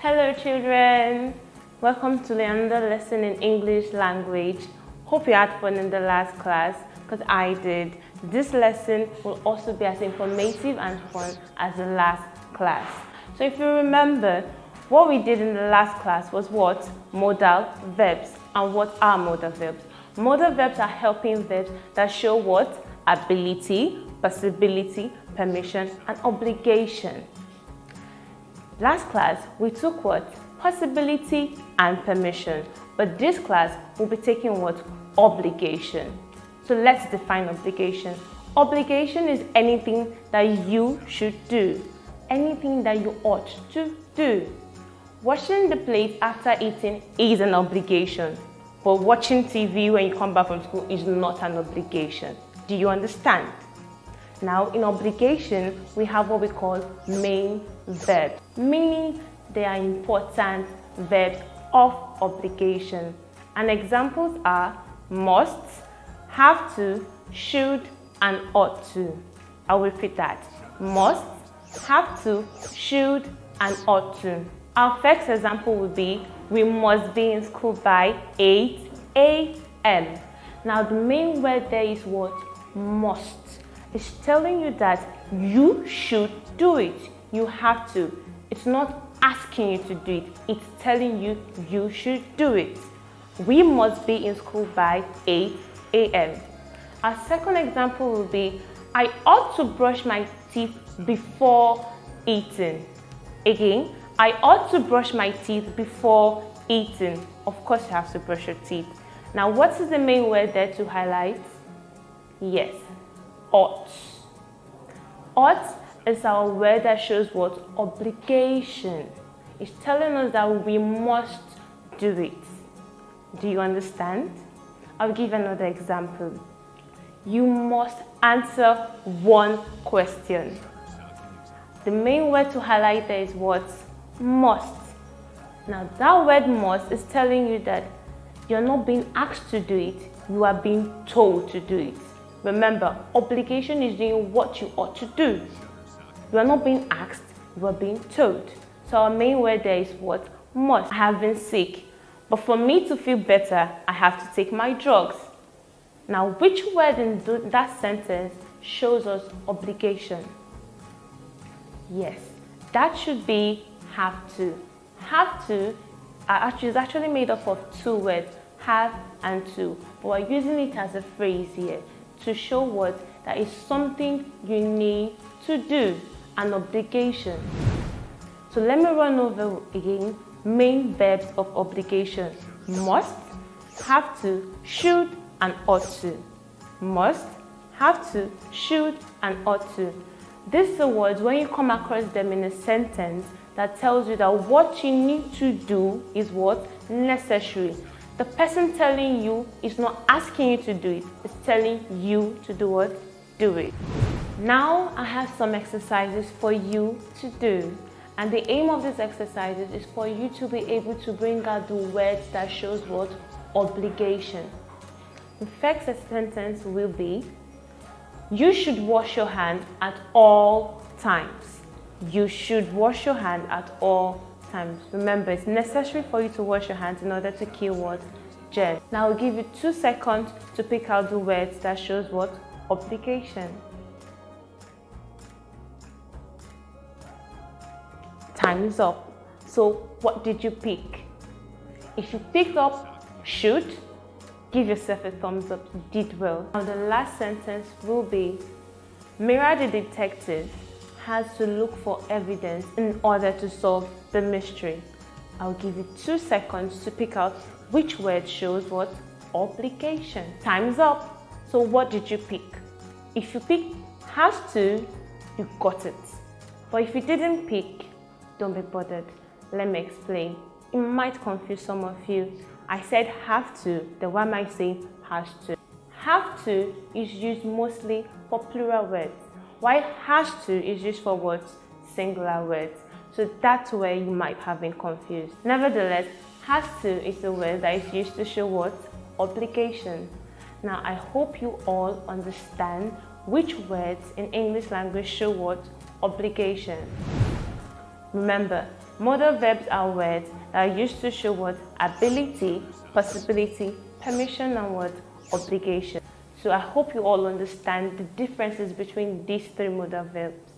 Hello children, welcome to another lesson in English language. Hope you had fun in the last class because I did. This lesson will also be as informative and fun as the last class. So if you remember, what we did in the last class was what? Modal verbs. And what are modal verbs? Modal verbs are helping verbs that show what? Ability, possibility, permission, and obligation. Last class, we took what? Possibility and permission. But this class, we'll be taking what? Obligation. So let's define obligation. Obligation is anything that you should do. Anything that you ought to do. Washing the plate after eating is an obligation. But watching TV when you come back from school is not an obligation. Do you understand? Now, in obligation, we have what we call main verbs, meaning they are important verbs of obligation. And examples are must, have to, should, and ought to. I'll repeat that. Must, have to, should, and ought to. Our first example would be, we must be in school by 8 a.m. Now, the main word there is what? Must. It's telling you that you should do it. You have to. It's not asking you to do it. It's telling you you should do it. We must be in school by 8 a.m. Our second example will be, I ought to brush my teeth before eating. Again, I ought to brush my teeth before eating. Of course, you have to brush your teeth. Now, what is the main word there to highlight? Yes. Ought. Ought is our word that shows what? Obligation. It's telling us that we must do it. Do you understand? I'll give another example. You must answer one question. The main word to highlight there is what? Must. Now that word must is telling you that you're not being asked to do it, you are being told to do it. Remember, obligation is doing what you ought to do. You are not being asked, you are being told. So our main word there is what? Must. I have been sick, but for me to feel better, I have to take my drugs. Now, which word in that sentence shows us obligation? Yes, that should be have to. Have to is actually made up of two words, have and to. But we're using it as a phrase here to show what? That is something you need to do, an obligation. So let me run over again main verbs of obligation. Must, have to, should, and ought to. Must, have to, should, and ought to. These are words, when you come across them in a sentence, that tells you that what you need to do is what? Necessary. The person telling you is not asking you to do it, it's telling you to do what? Do it. Now I have some exercises for you to do. And the aim of these exercises is for you to be able to bring out the words that shows what? Obligation. The first sentence will be, you should wash your hands at all times. You should wash your hand at all times. Remember, it's necessary for you to wash your hands in order to kill what? Germs. Now I'll give you 2 seconds to pick out the words that shows what? Obligation. Time is up. So what did you pick? If you picked up should, give yourself a thumbs up. You did well. Now the last sentence will be, Mira the detective has to look for evidence in order to solve the mystery. I'll give you 2 seconds to pick out which word shows what? Obligation. Time's up. So what did you pick? If you picked has to, you got it. But if you didn't pick, don't be bothered. Let me explain. It might confuse some of you. I said have to, then why am I saying has to? Have to is used mostly for plural words, while has to is used for what? Singular words. So that's where you might have been confused. Nevertheless, has to is a word that is used to show what? Obligation. Now, I hope you all understand which words in English language show what? Obligation. Remember, modal verbs are words that are used to show what? Ability, possibility, permission, and what? Obligation. So I hope you all understand the differences between these three modal verbs.